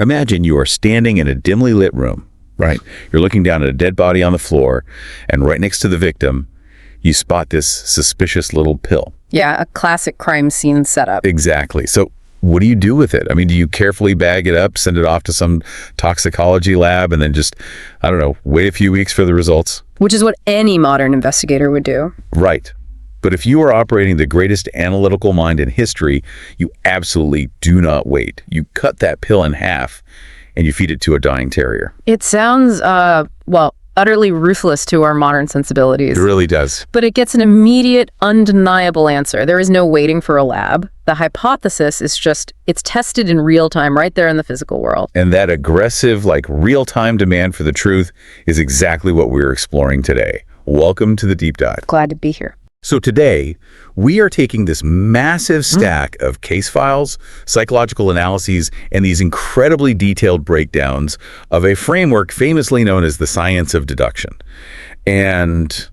Imagine you are standing in a dimly lit room, right? You're looking down at a dead body on the floor, and right next to the victim, you spot this suspicious little pill. Yeah, a classic crime scene setup. Exactly. So what do you do with it? I mean, do you carefully bag it up, send it off to some toxicology lab, and then just, I don't know, wait a few weeks for the results? Which is what any modern investigator would do. Right. But if you are operating the greatest analytical mind in history, you absolutely do not wait. You cut that pill in half and you feed it to a dying terrier. It sounds, utterly ruthless to our modern sensibilities. It really does. But it gets an immediate, undeniable answer. There is no waiting for a lab. The hypothesis is just, it's tested in real time right there in the physical world. And that aggressive, real-time demand for the truth is exactly what we're exploring today. Welcome to the Deep Dive. Glad to be here. So today, we are taking this massive stack of case files, psychological analyses, and these incredibly detailed breakdowns of a framework famously known as the science of deduction. And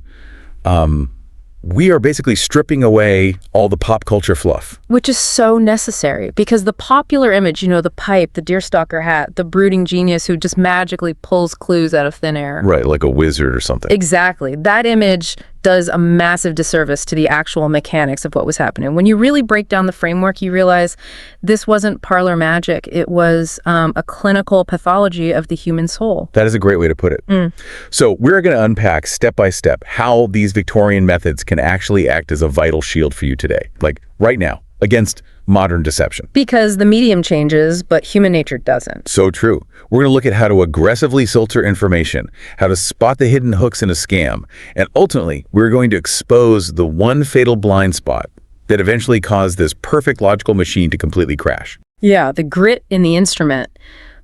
we are basically stripping away all the pop culture fluff. Which is so necessary, because the popular image, the pipe, the deerstalker hat, the brooding genius who just magically pulls clues out of thin air. Right, like a wizard or something. Exactly. That image does a massive disservice to the actual mechanics of what was happening. When you really break down the framework, you realize this wasn't parlor magic. It was a clinical pathology of the human soul. That is a great way to put it. So we're going to unpack step by step how these Victorian methods can actually act as a vital shield for you today, like right now, against modern deception. Because the medium changes, but human nature doesn't. So true. We're going to look at how to aggressively filter information, how to spot the hidden hooks in a scam, and ultimately, we're going to expose the one fatal blind spot that eventually caused this perfect logical machine to completely crash. Yeah, the grit in the instrument.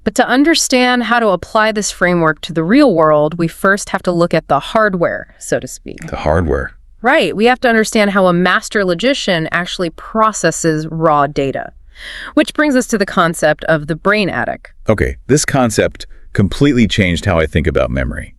But to understand how to apply this framework to the real world, we first have to look at the hardware, so to speak. The hardware. Right. We have to understand how a master logician actually processes raw data. Which brings us to the concept of the brain attic. Okay, this concept completely changed how I think about memory.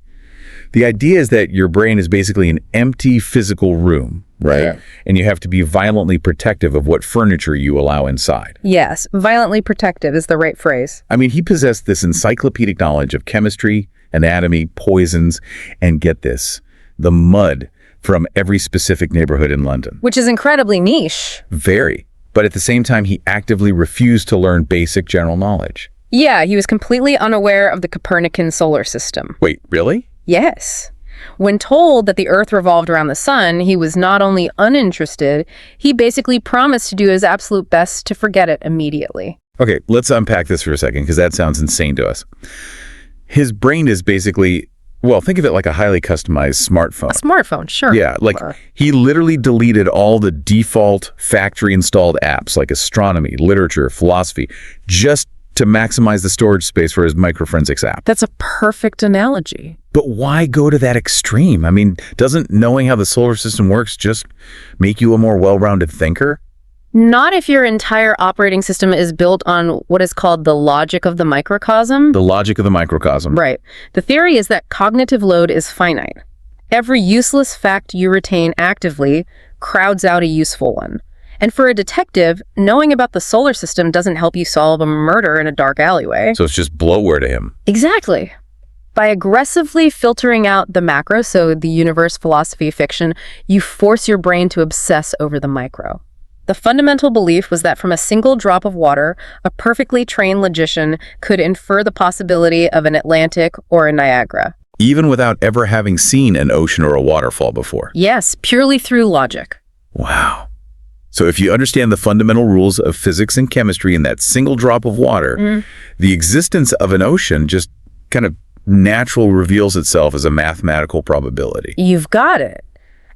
The idea is that your brain is basically an empty physical room, right? Yeah. And you have to be violently protective of what furniture you allow inside. Yes, violently protective is the right phrase. I mean, he possessed this encyclopedic knowledge of chemistry, anatomy, poisons, and get this, the mud from every specific neighborhood in London. Which is incredibly niche. Very. But at the same time, he actively refused to learn basic general knowledge. Yeah, he was completely unaware of the Copernican solar system. Wait, really? Yes. When told that the Earth revolved around the sun, he was not only uninterested, he basically promised to do his absolute best to forget it immediately. Okay, let's unpack this for a second, because that sounds insane to us. His brain is basically, well, think of it like a highly customized smartphone. A smartphone, sure. Yeah, he literally deleted all the default factory-installed apps like astronomy, literature, philosophy, just to maximize the storage space for his microforensics app. That's a perfect analogy. But why go to that extreme? I mean, doesn't knowing how the solar system works just make you a more well-rounded thinker? Not if your entire operating system is built on what is called the logic of the microcosm. The logic of the microcosm. Right. The theory is that cognitive load is finite. Every useless fact you retain actively crowds out a useful one. And for a detective, knowing about the solar system doesn't help you solve a murder in a dark alleyway. So it's just bloatware to him. Exactly. By aggressively filtering out the macro, so the universe, philosophy, fiction, you force your brain to obsess over the micro. The fundamental belief was that from a single drop of water, a perfectly trained logician could infer the possibility of an Atlantic or a Niagara. Even without ever having seen an ocean or a waterfall before. Yes, purely through logic. Wow. So if you understand the fundamental rules of physics and chemistry in that single drop of water, the existence of an ocean just kind of naturally reveals itself as a mathematical probability. You've got it.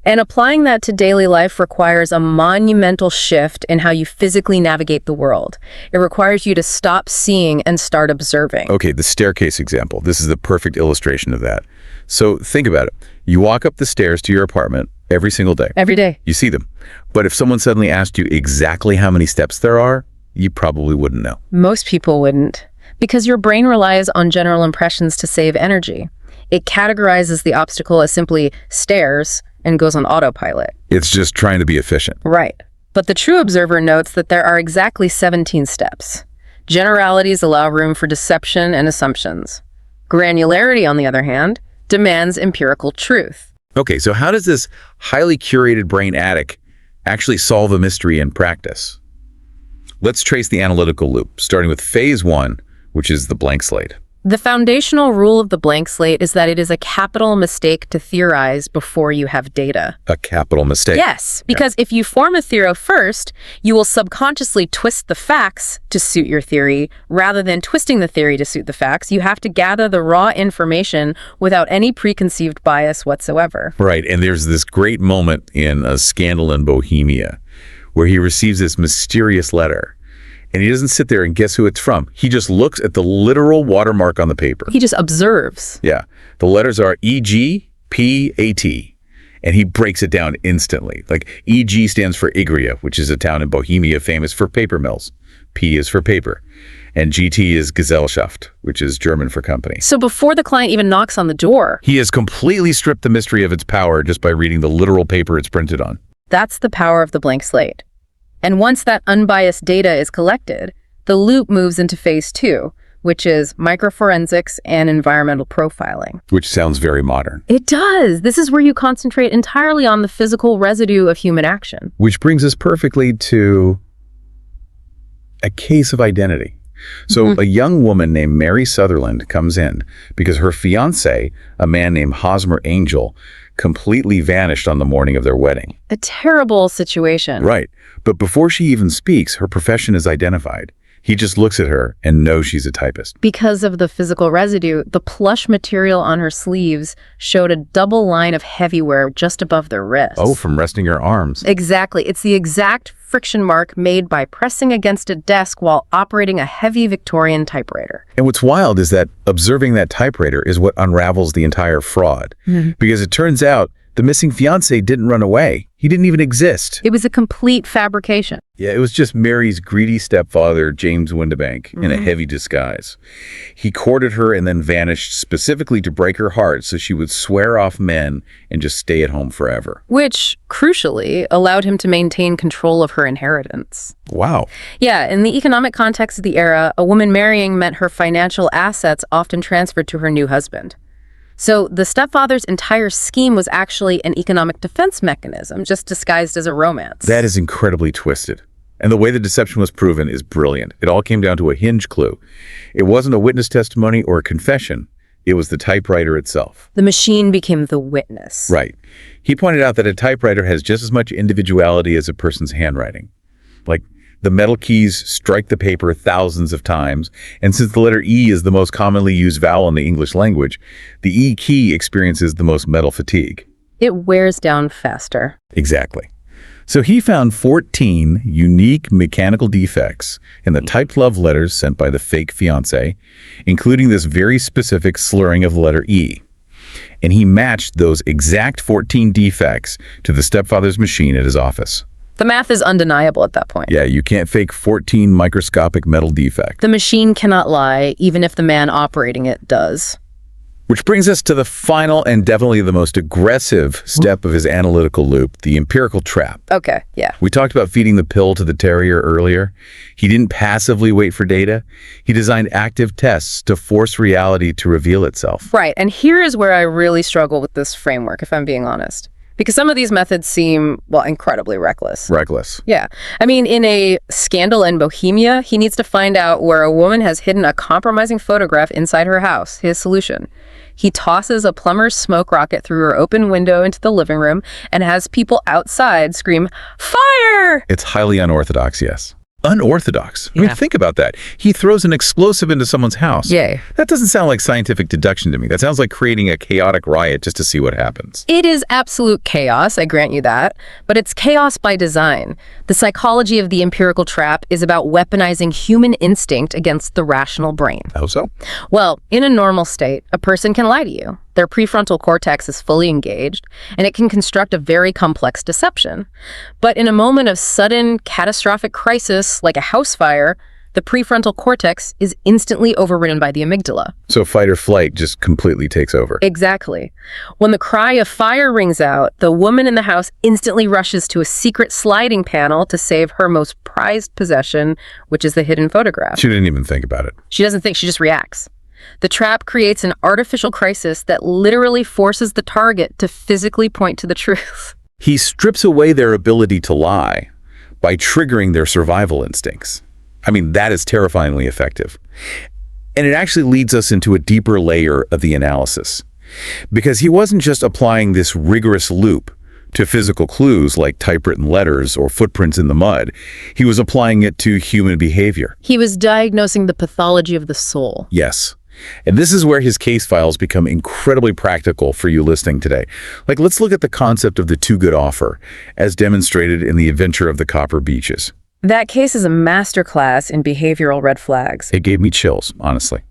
And applying that to daily life requires a monumental shift in how you physically navigate the world. It requires you to stop seeing and start observing. Okay, the staircase example. This is the perfect illustration of that. So think about it. You walk up the stairs to your apartment every single day. Every day. You see them. But if someone suddenly asked you exactly how many steps there are, you probably wouldn't know. Most people wouldn't. Because your brain relies on general impressions to save energy. It categorizes the obstacle as simply stairs and goes on autopilot. It's just trying to be efficient. Right. But the true observer notes that there are exactly 17 steps. Generalities allow room for deception and assumptions. Granularity, on the other hand, demands empirical truth. Okay, so how does this highly curated brain attic actually solve a mystery in practice? Let's trace the analytical loop, starting with phase 1, which is the blank slate. The foundational rule of the blank slate is that it is a capital mistake to theorize before you have data. A capital mistake. Yes, because if you form a theory first, you will subconsciously twist the facts to suit your theory, rather than twisting the theory to suit the facts. You have to gather the raw information without any preconceived bias whatsoever. Right, and there's this great moment in A Scandal in Bohemia where he receives this mysterious letter. And he doesn't sit there and guess who it's from. He just looks at the literal watermark on the paper. He just observes. Yeah. The letters are E-G-P-A-T. And he breaks it down instantly. Like E-G stands for Igria, which is a town in Bohemia famous for paper mills. P is for paper. And G-T is Gesellschaft, which is German for company. So before the client even knocks on the door, he has completely stripped the mystery of its power just by reading the literal paper it's printed on. That's the power of the blank slate. And once that unbiased data is collected, the loop moves into phase 2, which is microforensics and environmental profiling. Which sounds very modern. It does. This is where you concentrate entirely on the physical residue of human action. Which brings us perfectly to a case of identity. So a young woman named Mary Sutherland comes in because her fiancé, a man named Hosmer Angel, completely vanished on the morning of their wedding. A terrible situation. Right. But before she even speaks, her profession is identified. He just looks at her and knows she's a typist. Because of the physical residue, the plush material on her sleeves showed a double line of heavy wear just above their wrists. Oh, from resting her arms. Exactly. It's the exact friction mark made by pressing against a desk while operating a heavy Victorian typewriter. And what's wild is that observing that typewriter is what unravels the entire fraud. Because it turns out the missing fiancé didn't run away. He didn't even exist. It was a complete fabrication. Yeah, it was just Mary's greedy stepfather, James Windibank, in a heavy disguise. He courted her and then vanished specifically to break her heart so she would swear off men and just stay at home forever. Which, crucially, allowed him to maintain control of her inheritance. Wow. Yeah, in the economic context of the era, a woman marrying meant her financial assets often transferred to her new husband. So the stepfather's entire scheme was actually an economic defense mechanism, just disguised as a romance. That is incredibly twisted. And the way the deception was proven is brilliant. It all came down to a hinge clue. It wasn't a witness testimony or a confession. It was the typewriter itself. The machine became the witness. Right. He pointed out that a typewriter has just as much individuality as a person's handwriting. Like, the metal keys strike the paper thousands of times, and since the letter E is the most commonly used vowel in the English language, the E key experiences the most metal fatigue. It wears down faster. Exactly. So he found 14 unique mechanical defects in the typed love letters sent by the fake fiancé, including this very specific slurring of the letter E. And he matched those exact 14 defects to the stepfather's machine at his office. The math is undeniable at that point. Yeah, you can't fake 14 microscopic metal defects. The machine cannot lie, even if the man operating it does. Which brings us to the final and definitely the most aggressive step of his analytical loop, the empirical trap. Okay, yeah. We talked about feeding the pill to the terrier earlier. He didn't passively wait for data. He designed active tests to force reality to reveal itself. Right, and here is where I really struggle with this framework, if I'm being honest. Because some of these methods seem, well, incredibly reckless. Reckless. Yeah. I mean, in A Scandal in Bohemia, he needs to find out where a woman has hidden a compromising photograph inside her house. His solution. He tosses a plumber's smoke rocket through her open window into the living room and has people outside scream, "Fire!" It's highly unorthodox, yes. Unorthodox. I mean, think about that. He throws an explosive into someone's house. Yay. That doesn't sound like scientific deduction to me. That sounds like creating a chaotic riot just to see what happens. It is absolute chaos, I grant you that, but it's chaos by design. The psychology of the empirical trap is about weaponizing human instinct against the rational brain. How so? Well, in a normal state, a person can lie to you. Their prefrontal cortex is fully engaged, and it can construct a very complex deception. But in a moment of sudden, catastrophic crisis, like a house fire, The prefrontal cortex is instantly overridden by the amygdala. So fight or flight just completely takes over. Exactly. When the cry of fire rings out, the woman in the house instantly rushes to a secret sliding panel to save her most prized possession, which is the hidden photograph. She didn't even think about it. She doesn't think, she just reacts. The trap creates an artificial crisis that literally forces the target to physically point to the truth. He strips away their ability to lie by triggering their survival instincts. I mean, that is terrifyingly effective. And it actually leads us into a deeper layer of the analysis. Because he wasn't just applying this rigorous loop to physical clues like typewritten letters or footprints in the mud. He was applying it to human behavior. He was diagnosing the pathology of the soul. Yes. And this is where his case files become incredibly practical for you listening today. Like, let's look at the concept of the too-good offer, as demonstrated in The Adventure of the Copper Beeches. That case is a masterclass in behavioral red flags. It gave me chills, honestly.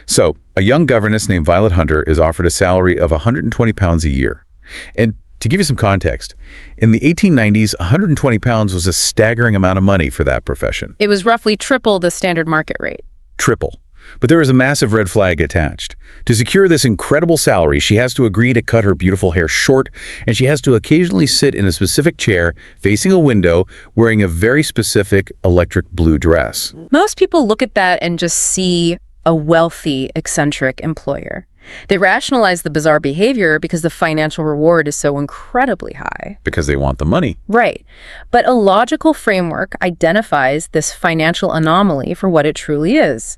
So, a young governess named Violet Hunter is offered a salary of 120 pounds a year. And to give you some context, in the 1890s, 120 pounds was a staggering amount of money for that profession. It was roughly triple the standard market rate. Triple. But there is a massive red flag attached. To secure this incredible salary, she has to agree to cut her beautiful hair short, and she has to occasionally sit in a specific chair, facing a window, wearing a very specific electric blue dress. Most people look at that and just see a wealthy, eccentric employer. They rationalize the bizarre behavior because the financial reward is so incredibly high. Because they want the money. Right. But a logical framework identifies this financial anomaly for what it truly is.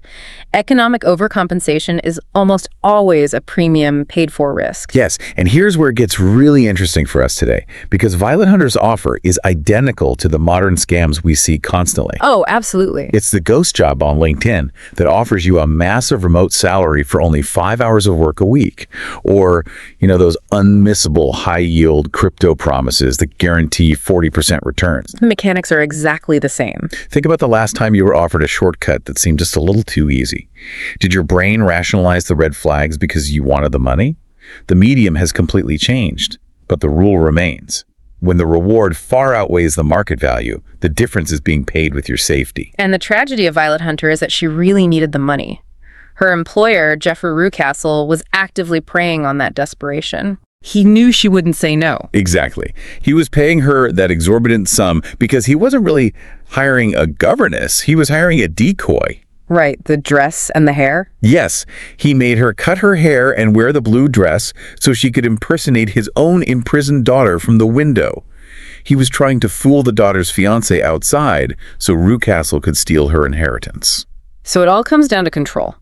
Economic overcompensation is almost always a premium paid for risk. Yes, and here's where it gets really interesting for us today, because Violet Hunter's offer is identical to the modern scams we see constantly. Oh, absolutely. It's the ghost job on LinkedIn that offers you a massive remote salary for only 5 hours of work a week. Or, those unmissable high-yield crypto promises that guarantee 40% returns. The mechanics are exactly the same. Think about the last time you were offered a shortcut that seemed just a little too easy. Did your brain rationalize the red flags because you wanted the money? The medium has completely changed, but the rule remains. When the reward far outweighs the market value, the difference is being paid with your safety. And the tragedy of Violet Hunter is that she really needed the money. Her employer, Jeffrey Rucastle, was actively preying on that desperation. He knew she wouldn't say no. Exactly. He was paying her that exorbitant sum because he wasn't really hiring a governess. He was hiring a decoy. Right, the dress and the hair? Yes, he made her cut her hair and wear the blue dress so she could impersonate his own imprisoned daughter from the window. He was trying to fool the daughter's fiancé outside so Rucastle could steal her inheritance. So it all comes down to control.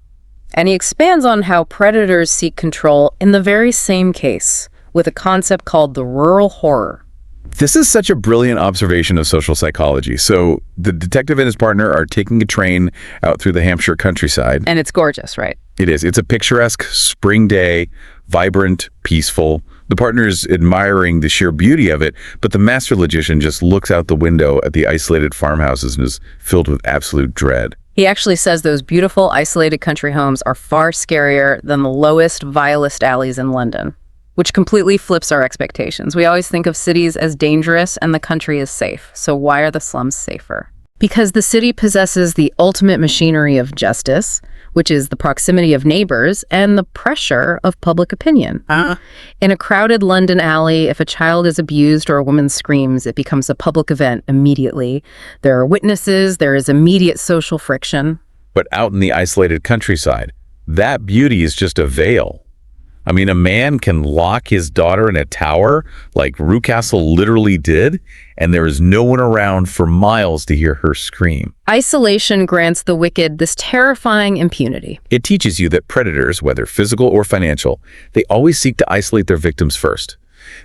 And he expands on how predators seek control in the very same case, with a concept called the rural horror. This is such a brilliant observation of social psychology. So the detective and his partner are taking a train out through the Hampshire countryside. And it's gorgeous, right? It is. It's a picturesque spring day, vibrant, peaceful. The partner is admiring the sheer beauty of it, but the master logician just looks out the window at the isolated farmhouses and is filled with absolute dread. He actually says those beautiful, isolated country homes are far scarier than the lowest, vilest alleys in London, which completely flips our expectations. We always think of cities as dangerous and the country as safe. So why are the slums safer? Because the city possesses the ultimate machinery of justice, which is the proximity of neighbors and the pressure of public opinion. In a crowded London alley, if a child is abused or a woman screams, it becomes a public event immediately. There are witnesses, there is immediate social friction. But out in the isolated countryside, that beauty is just a veil. I mean, a man can lock his daughter in a tower like Rucastle literally did, and there is no one around for miles to hear her scream. Isolation grants the wicked this terrifying impunity. It teaches you that predators, whether physical or financial, they always seek to isolate their victims first.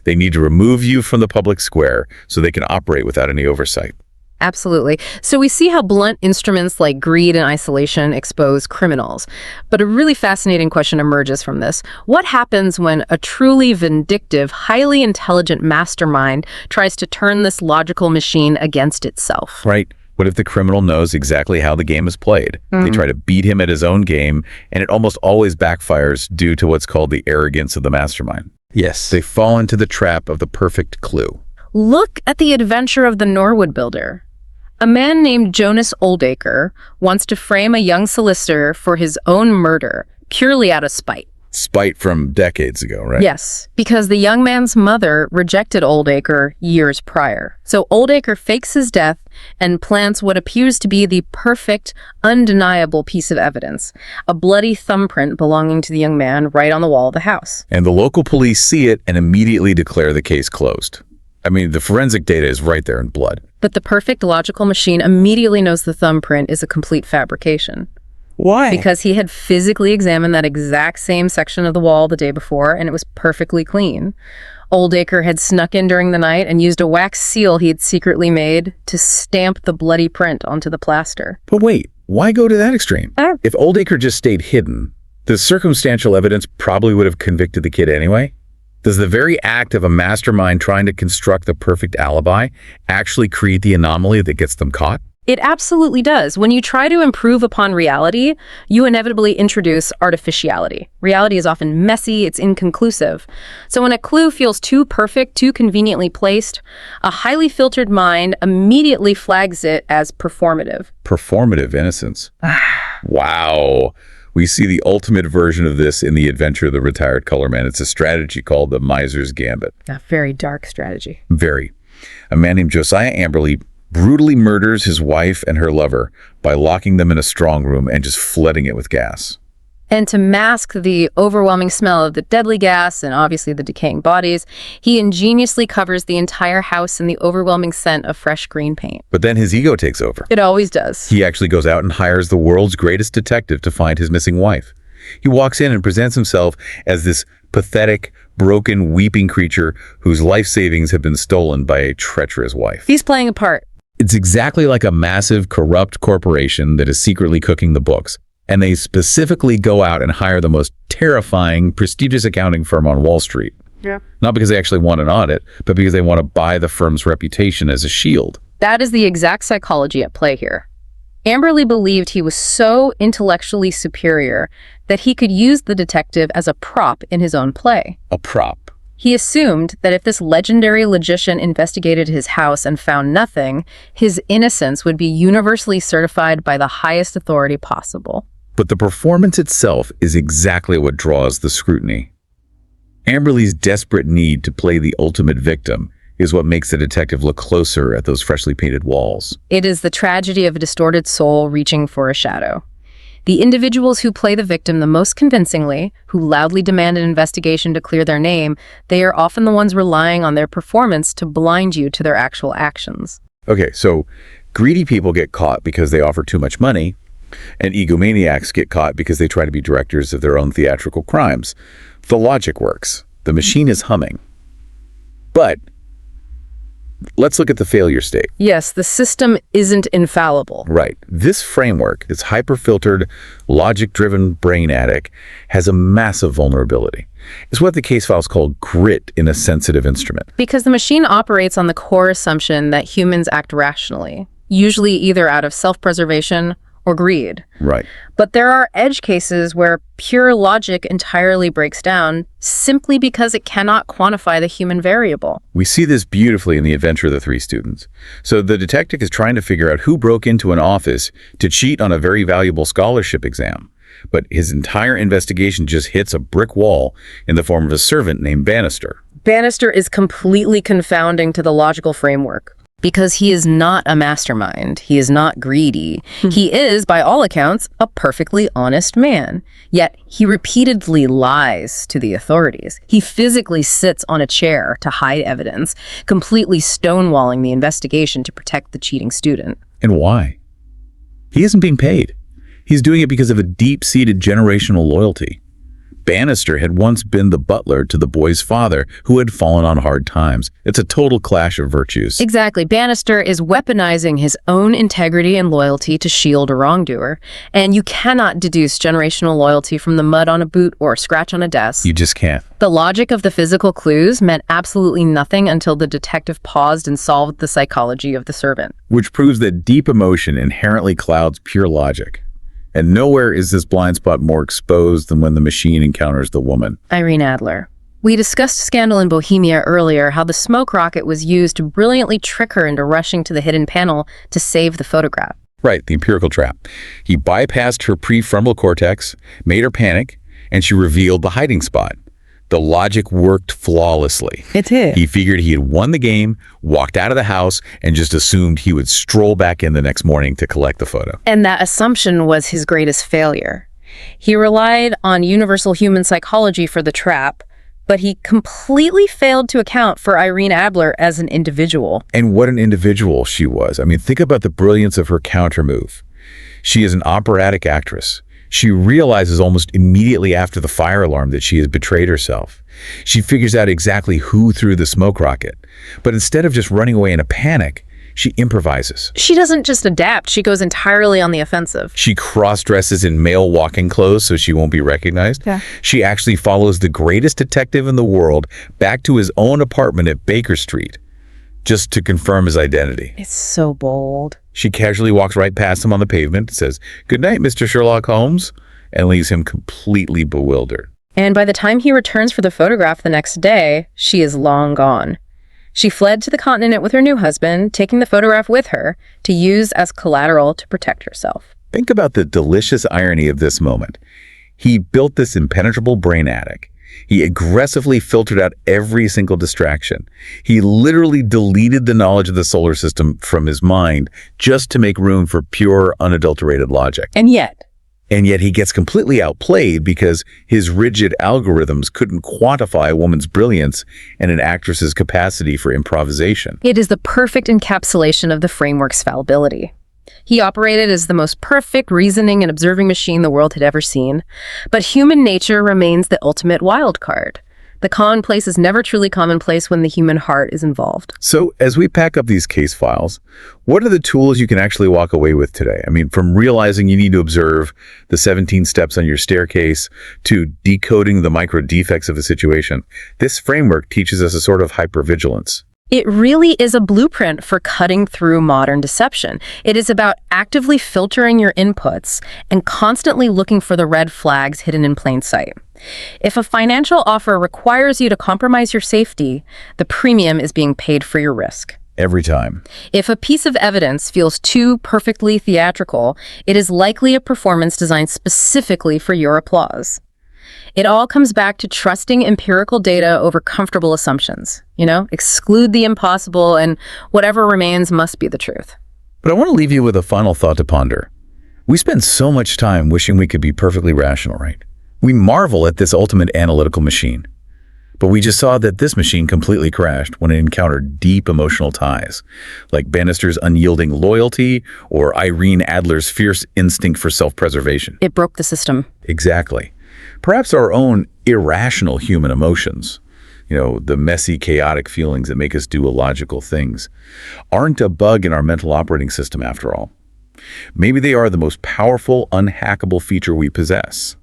They need to remove you from the public square so they can operate without any oversight. Absolutely. So we see how blunt instruments like greed and isolation expose criminals. But a really fascinating question emerges from this. What happens when a truly vindictive, highly intelligent mastermind tries to turn this logical machine against itself? Right. What if the criminal knows exactly how the game is played? They try to beat him at his own game, and it almost always backfires due to what's called the arrogance of the mastermind. Yes. They fall into the trap of the perfect clue. Look at the adventure of the Norwood Builder. A man named Jonas Oldacre wants to frame a young solicitor for his own murder, purely out of spite. Spite from decades ago, right? Yes, because the young man's mother rejected Oldacre years prior. So Oldacre fakes his death and plants what appears to be the perfect, undeniable piece of evidence, a bloody thumbprint belonging to the young man right on the wall of the house. And the local police see it and immediately declare the case closed. I mean, the forensic data is right there in blood. But the perfect logical machine immediately knows the thumbprint is a complete fabrication. Why? Because he had physically examined that exact same section of the wall the day before, and it was perfectly clean. Oldacre had snuck in during the night and used a wax seal he had secretly made to stamp the bloody print onto the plaster. But wait, why go to that extreme? If Oldacre just stayed hidden, the circumstantial evidence probably would have convicted the kid anyway. Does the very act of a mastermind trying to construct the perfect alibi actually create the anomaly that gets them caught? It absolutely does. When you try to improve upon reality, you inevitably introduce artificiality. Reality is often messy, it's inconclusive. So when a clue feels too perfect, too conveniently placed, a highly filtered mind immediately flags it as performative. Performative innocence. Wow. We see the ultimate version of this in The Adventure of the Retired Colorman. It's a strategy called the Miser's Gambit. A very dark strategy. Very. A man named Josiah Amberley brutally murders his wife and her lover by locking them in a strong room and just flooding it with gas. And to mask the overwhelming smell of the deadly gas and obviously the decaying bodies, he ingeniously covers the entire house in the overwhelming scent of fresh green paint. But then his ego takes over. It always does. He actually goes out and hires the world's greatest detective to find his missing wife. He walks in and presents himself as this pathetic, broken, weeping creature whose life savings have been stolen by a treacherous wife. He's playing a part. It's exactly like a massive, corrupt corporation that is secretly cooking the books. And they specifically go out and hire the most terrifying, prestigious accounting firm on Wall Street. Yeah. Not because they actually want an audit, but because they want to buy the firm's reputation as a shield. That is the exact psychology at play here. Amberley believed he was so intellectually superior that he could use the detective as a prop in his own play. A prop. He assumed that if this legendary logician investigated his house and found nothing, his innocence would be universally certified by the highest authority possible. But the performance itself is exactly what draws the scrutiny. Amberley's desperate need to play the ultimate victim is what makes the detective look closer at those freshly painted walls. It is the tragedy of a distorted soul reaching for a shadow. The individuals who play the victim the most convincingly, who loudly demand an investigation to clear their name, they are often the ones relying on their performance to blind you to their actual actions. Okay, so greedy people get caught because they offer too much money, and egomaniacs get caught because they try to be directors of their own theatrical crimes. The logic works. The machine is humming. But let's look at the failure state. Yes, the system isn't infallible. Right. This framework, this hyper-filtered, logic-driven brain attic, has a massive vulnerability. It's what the case files call grit in a sensitive instrument. Because the machine operates on the core assumption that humans act rationally, usually either out of self-preservation or greed. Right. But there are edge cases where pure logic entirely breaks down simply because it cannot quantify the human variable. We see this beautifully in The Adventure of the Three Students. So the detective is trying to figure out who broke into an office to cheat on a very valuable scholarship exam. But his entire investigation just hits a brick wall in the form of a servant named Bannister. Bannister is completely confounding to the logical framework. Because he is not a mastermind. He is not greedy. He is, by all accounts, a perfectly honest man. Yet he repeatedly lies to the authorities. He physically sits on a chair to hide evidence, completely stonewalling the investigation to protect the cheating student. And why? He isn't being paid. He's doing it because of a deep-seated generational loyalty. Bannister had once been the butler to the boy's father, who had fallen on hard times. It's a total clash of virtues. Exactly. Bannister is weaponizing his own integrity and loyalty to shield a wrongdoer. And you cannot deduce generational loyalty from the mud on a boot or a scratch on a desk. You just can't. The logic of the physical clues meant absolutely nothing until the detective paused and solved the psychology of the servant. Which proves that deep emotion inherently clouds pure logic. And nowhere is this blind spot more exposed than when the machine encounters the woman. Irene Adler. We discussed Scandal in Bohemia earlier, how the smoke rocket was used to brilliantly trick her into rushing to the hidden panel to save the photograph. Right, the empirical trap. He bypassed her prefrontal cortex, made her panic, and she revealed the hiding spot. The logic worked flawlessly. It did. He figured he had won the game, walked out of the house, and just assumed he would stroll back in the next morning to collect the photo. And that assumption was his greatest failure. He relied on universal human psychology for the trap, but he completely failed to account for Irene Adler as an individual. And what an individual she was. I mean, think about the brilliance of her countermove. She is an operatic actress. She realizes almost immediately after the fire alarm that she has betrayed herself. She figures out exactly who threw the smoke rocket. But instead of just running away in a panic, she improvises. She doesn't just adapt, she goes entirely on the offensive. She cross-dresses in male walking clothes so she won't be recognized. Yeah. She actually follows the greatest detective in the world back to his own apartment at Baker Street just to confirm his identity. It's so bold. She casually walks right past him on the pavement, says, "Good night, Mr. Sherlock Holmes," and leaves him completely bewildered. And by the time he returns for the photograph the next day, she is long gone. She fled to the continent with her new husband, taking the photograph with her to use as collateral to protect herself. Think about the delicious irony of this moment. He built this impenetrable brain attic. He aggressively filtered out every single distraction. He literally deleted the knowledge of the solar system from his mind just to make room for pure, unadulterated logic. And yet he gets completely outplayed because his rigid algorithms couldn't quantify a woman's brilliance and an actress's capacity for improvisation. it is the perfect encapsulation of the framework's fallibility. He operated as the most perfect reasoning and observing machine the world had ever seen, but human nature remains the ultimate wild card. The commonplace is never truly commonplace when the human heart is involved. So as we pack up these case files, what are the tools you can actually walk away with today? I mean, from realizing you need to observe the 17 steps on your staircase to decoding the micro defects of a situation, this framework teaches us a sort of hypervigilance. It really is a blueprint for cutting through modern deception. It is about actively filtering your inputs and constantly looking for the red flags hidden in plain sight. If a financial offer requires you to compromise your safety, the premium is being paid for your risk. Every time. If a piece of evidence feels too perfectly theatrical, it is likely a performance designed specifically for your applause. It all comes back to trusting empirical data over comfortable assumptions. Exclude the impossible, and whatever remains must be the truth. But I want to leave you with a final thought to ponder. We spend so much time wishing we could be perfectly rational, right? We marvel at this ultimate analytical machine. But we just saw that this machine completely crashed when it encountered deep emotional ties, like Bannister's unyielding loyalty or Irene Adler's fierce instinct for self-preservation. It broke the system. Exactly. Perhaps our own irrational human emotions, the messy, chaotic feelings that make us do illogical things, aren't a bug in our mental operating system after all. Maybe they are the most powerful, unhackable feature we possess.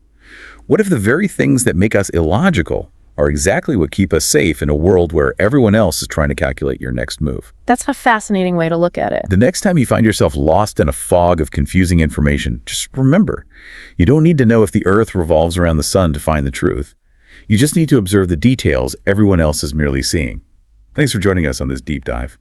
What if the very things that make us illogical are exactly what keep us safe in a world where everyone else is trying to calculate your next move? That's a fascinating way to look at it. The next time you find yourself lost in a fog of confusing information, just remember, you don't need to know if the Earth revolves around the sun to find the truth. You just need to observe the details everyone else is merely seeing. Thanks for joining us on this deep dive.